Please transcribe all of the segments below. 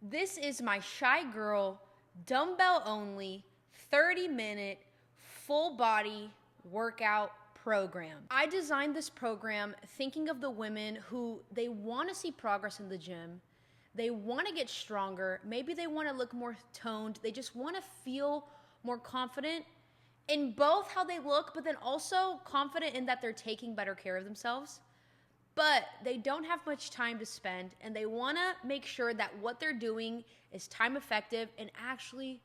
This is my Shy Girl, dumbbell only, 30-minute, full body workout program. I designed this program thinking of the women who they want to see progress in the gym. They want to get stronger. Maybe they want to look more toned. They just want to feel more confident in both how they look, but then also confident in that they're taking better care of themselves. But they don't have much time to spend, and they want to make sure that what they're doing is time effective and actually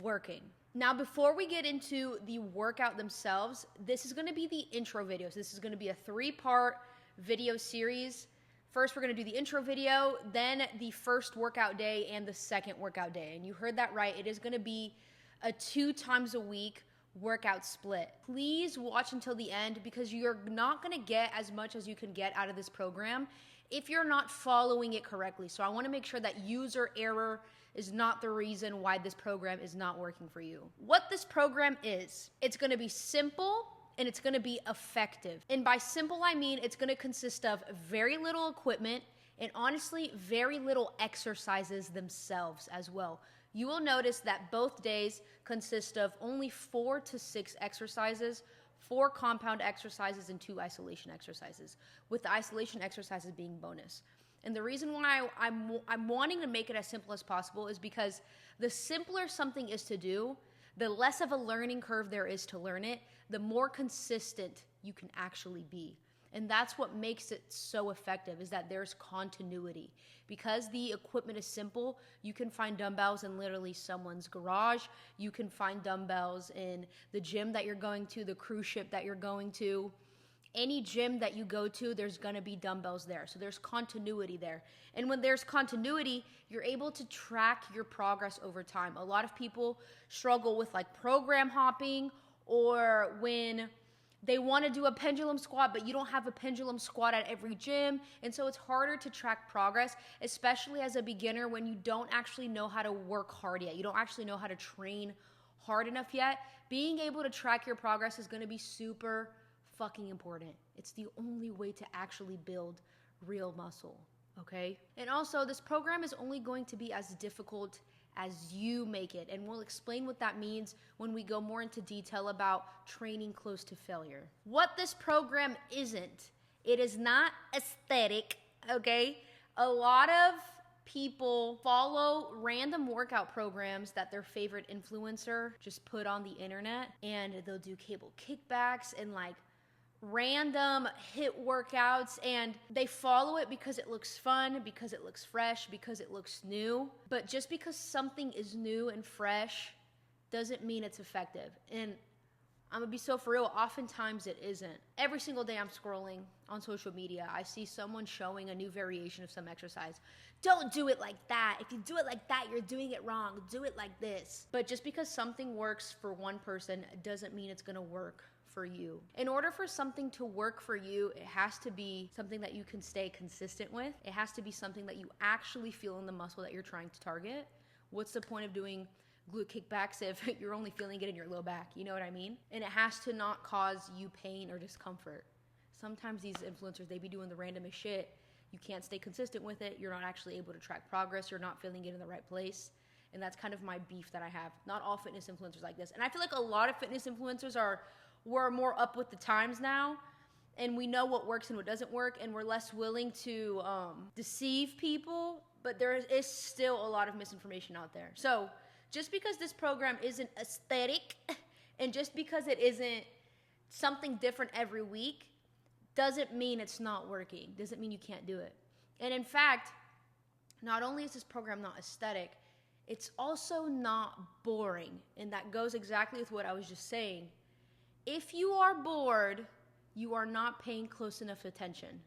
working. Now, before we get into the workout themselves, this is going to be the intro video. So this is going to be a 3-part video series. First, we're going to do the intro video, then the first workout day and the second workout day. And you heard that right. It is going to be a 2 times a week workout split. Please watch until the end because you're not going to get as much as you can get out of this program if you're not following it correctly. So I want to make sure that user error is not the reason why this program is not working for you. What this program is, it's going to be simple and it's going to be effective. And by simple, I mean it's going to consist of very little equipment and honestly, very little exercises themselves as well. You will notice that both days consist of only 4 to 6 exercises, 4 compound exercises and 2 isolation exercises, with the isolation exercises being bonus. And the reason why I'm wanting to make it as simple as possible is because the simpler something is to do, the less of a learning curve there is to learn it, the more consistent you can actually be. And that's what makes it so effective, is that there's continuity. Because the equipment is simple, you can find dumbbells in literally someone's garage. You can find dumbbells in the gym that you're going to, the cruise ship that you're going to. Any gym that you go to, there's gonna be dumbbells there. So there's continuity there. And when there's continuity, you're able to track your progress over time. A lot of people struggle with like program hopping, or when they want to do a pendulum squat, but you don't have a pendulum squat at every gym. And so it's harder to track progress, especially as a beginner when you don't actually know how to work hard yet. You don't actually know how to train hard enough yet. Being able to track your progress is going to be super fucking important. It's the only way to actually build real muscle, okay? And also, this program is only going to be as difficult as you make it. And we'll explain what that means when we go more into detail about training close to failure. What this program isn't, it is not aesthetic, okay? A lot of people follow random workout programs that their favorite influencer just put on the internet, and they'll do cable kickbacks and like random hit workouts, and they follow it because it looks fun, because it looks fresh, because it looks new. But just because something is new and fresh doesn't mean it's effective. And I'm gonna be so for real, oftentimes it isn't. Every single day I'm scrolling on social media, I see someone showing a new variation of some exercise. Don't do it like that. If you do it like that, you're doing it wrong. Do it like this. But just because something works for one person doesn't mean it's gonna work for you. In order for something to work for you, it has to be something that you can stay consistent with. It has to be something that you actually feel in the muscle that you're trying to target. What's the point of doing glute kickbacks if you're only feeling it in your low back? You know what I mean? And it has to not cause you pain or discomfort. Sometimes these influencers, they be doing the randomest shit. You can't stay consistent with it. You're not actually able to track progress. You're not feeling it in the right place. And that's kind of my beef that I have. Not all fitness influencers like this. And I feel like a lot of fitness influencers we're more up with the times now, and we know what works and what doesn't work, and we're less willing to deceive people, but there is still a lot of misinformation out there. So just because this program isn't aesthetic, and just because it isn't something different every week, doesn't mean it's not working, doesn't mean you can't do it. And in fact, not only is this program not aesthetic, it's also not boring, and that goes exactly with what I was just saying. If you are bored, you are not paying close enough attention.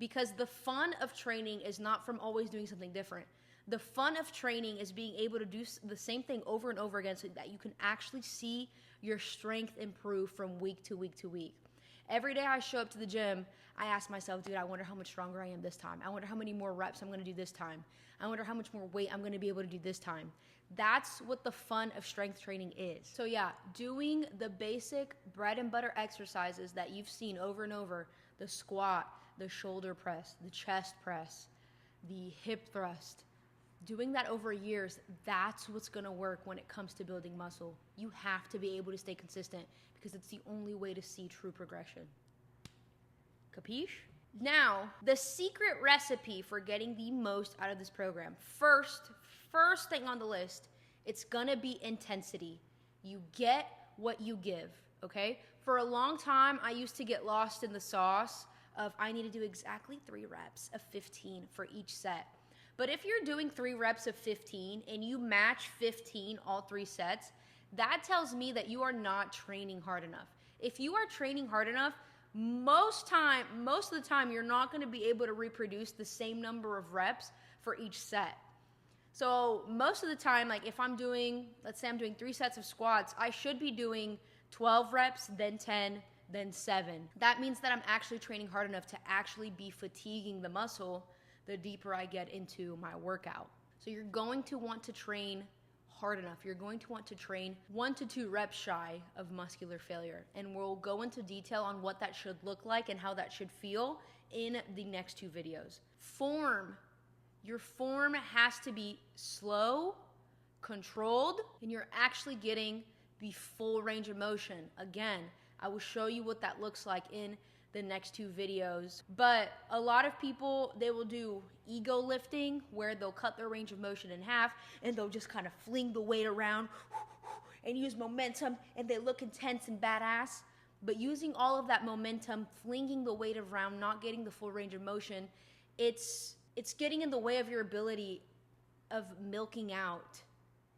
Because the fun of training is not from always doing something different. The fun of training is being able to do the same thing over and over again so that you can actually see your strength improve from week to week to week. Every day I show up to the gym, I ask myself, dude, I wonder how much stronger I am this time. I wonder how many more reps I'm going to do this time. I wonder how much more weight I'm going to be able to do this time. That's what the fun of strength training is. So yeah, doing the basic bread and butter exercises that you've seen over and over, the squat, the shoulder press, the chest press, the hip thrust, Doing that over years, that's what's gonna work when it comes to building muscle. You have to be able to stay consistent because it's the only way to see true progression. Capiche? Now, the secret recipe for getting the most out of this program. First thing on the list, it's gonna be intensity. You get what you give, okay? For a long time, I used to get lost in the sauce of I need to do exactly 3 reps of 15 for each set. But if you're doing 3 reps of 15 and you match 15 all 3 sets, that tells me that you are not training hard enough. If you are training hard enough, most of the time, you're not going to be able to reproduce the same number of reps for each set. So most of the time, like if I'm doing, let's say I'm doing 3 sets of squats, I should be doing 12 reps, then 10, then 7. That means that I'm actually training hard enough to actually be fatiguing the muscle the deeper I get into my workout. So you're going to want to train hard enough. You're going to want to train 1 to 2 reps shy of muscular failure. And we'll go into detail on what that should look like and how that should feel in the next 2 videos. Form. Your form has to be slow, controlled, and you're actually getting the full range of motion. Again, I will show you what that looks like in the next 2 videos. But a lot of people, they will do ego lifting where they'll cut their range of motion in half and they'll just kind of fling the weight around and use momentum and they look intense and badass. But using all of that momentum, flinging the weight around, not getting the full range of motion, it's getting in the way of your ability of milking out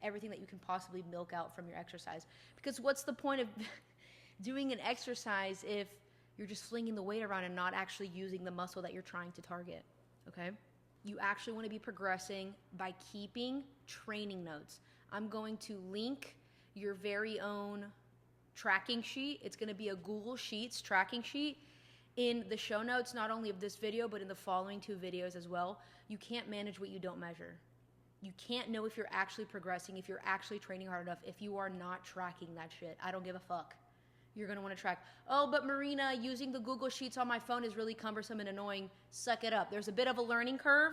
everything that you can possibly milk out from your exercise. Because what's the point of doing an exercise if you're just flinging the weight around and not actually using the muscle that you're trying to target, okay? You actually want to be progressing by keeping training notes. I'm going to link your very own tracking sheet. It's going to be a Google Sheets tracking sheet in the show notes, not only of this video, but in the following 2 videos as well. You can't manage what you don't measure. You can't know if you're actually progressing, if you're actually training hard enough, if you are not tracking that shit. I don't give a fuck. You're going to want to track, oh, but Marina, using the Google Sheets on my phone is really cumbersome and annoying. Suck it up. There's a bit of a learning curve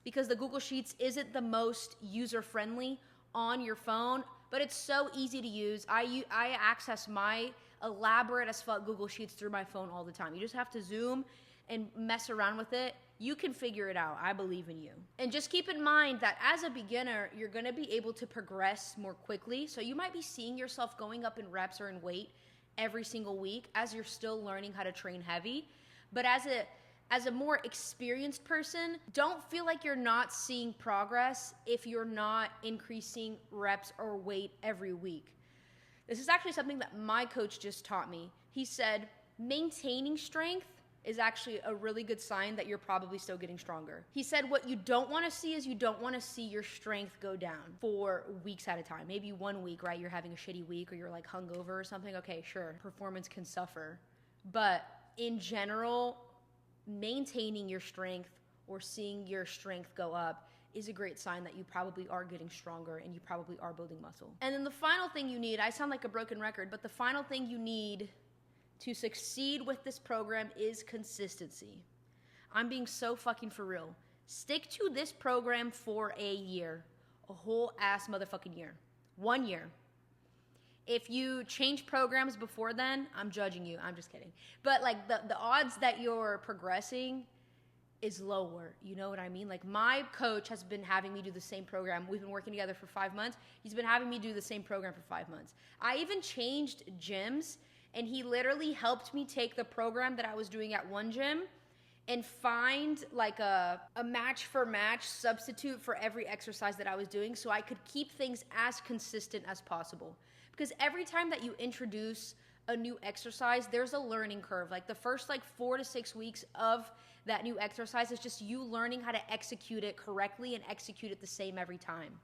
because the Google Sheets isn't the most user-friendly on your phone, but it's so easy to use. I access my elaborate as fuck Google Sheets through my phone all the time. You just have to zoom and mess around with it. You can figure it out. I believe in you. And just keep in mind that as a beginner, you're going to be able to progress more quickly. So you might be seeing yourself going up in reps or in weight every single week as you're still learning how to train heavy. But as a more experienced person, don't feel like you're not seeing progress if you're not increasing reps or weight every week. This is actually something that my coach just taught me. He said, maintaining strength is actually a really good sign that you're probably still getting stronger. He said what you don't want to see is you don't want to see your strength go down for weeks at a time. Maybe 1 week, right? You're having a shitty week or you're like hungover or something. Okay, sure, performance can suffer. But in general, maintaining your strength or seeing your strength go up is a great sign that you probably are getting stronger and you probably are building muscle. And then the final thing you need, I sound like a broken record, but the final thing you need to succeed with this program is consistency. I'm being so fucking for real. Stick to this program for a year. A whole ass motherfucking year. 1 year. If you change programs before then, I'm judging you. I'm just kidding. But like the odds that you're progressing is lower. You know what I mean? Like my coach has been having me do the same program. We've been working together for 5 months. He's been having me do the same program for 5 months. I even changed gyms. And he literally helped me take the program that I was doing at one gym and find like a match for match substitute for every exercise that I was doing so I could keep things as consistent as possible. Because every time that you introduce a new exercise, there's a learning curve. Like the first 4 to 6 weeks of that new exercise is just you learning how to execute it correctly and execute it the same every time.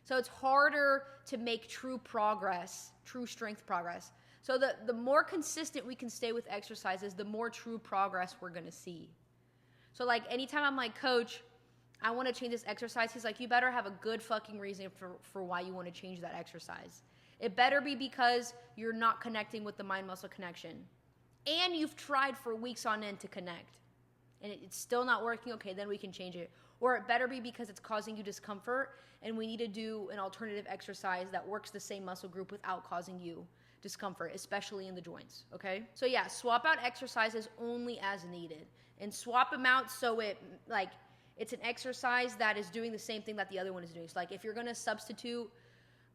So it's harder to make true progress, true strength progress. So the more consistent we can stay with exercises, the more true progress we're going to see. So like anytime I'm like, coach, I want to change this exercise, he's like, you better have a good fucking reason for why you want to change that exercise. It better be because you're not connecting with the mind-muscle connection. And you've tried for weeks on end to connect. And it's still not working, okay, then we can change it. Or it better be because it's causing you discomfort and we need to do an alternative exercise that works the same muscle group without causing you discomfort, especially in the joints, okay? So yeah, swap out exercises only as needed. And swap them out so it's an exercise that is doing the same thing that the other one is doing. So like if you're gonna substitute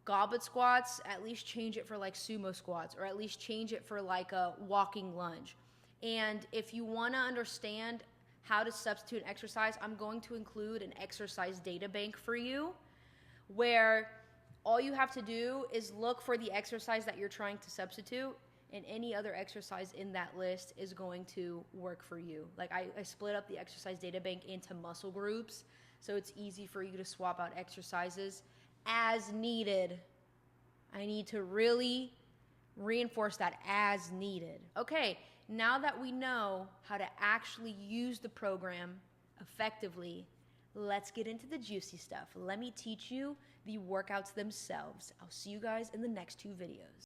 goblet squats, at least change it for like sumo squats, or at least change it for like a walking lunge. And if you wanna understand how to substitute an exercise, I'm going to include an exercise data bank for you where all you have to do is look for the exercise that you're trying to substitute, and any other exercise in that list is going to work for you. Like I split up the exercise data bank into muscle groups, so it's easy for you to swap out exercises as needed. I need to really reinforce that, as needed. Okay, now that we know how to actually use the program effectively, let's get into the juicy stuff. Let me teach you the workouts themselves. I'll see you guys in the next 2 videos.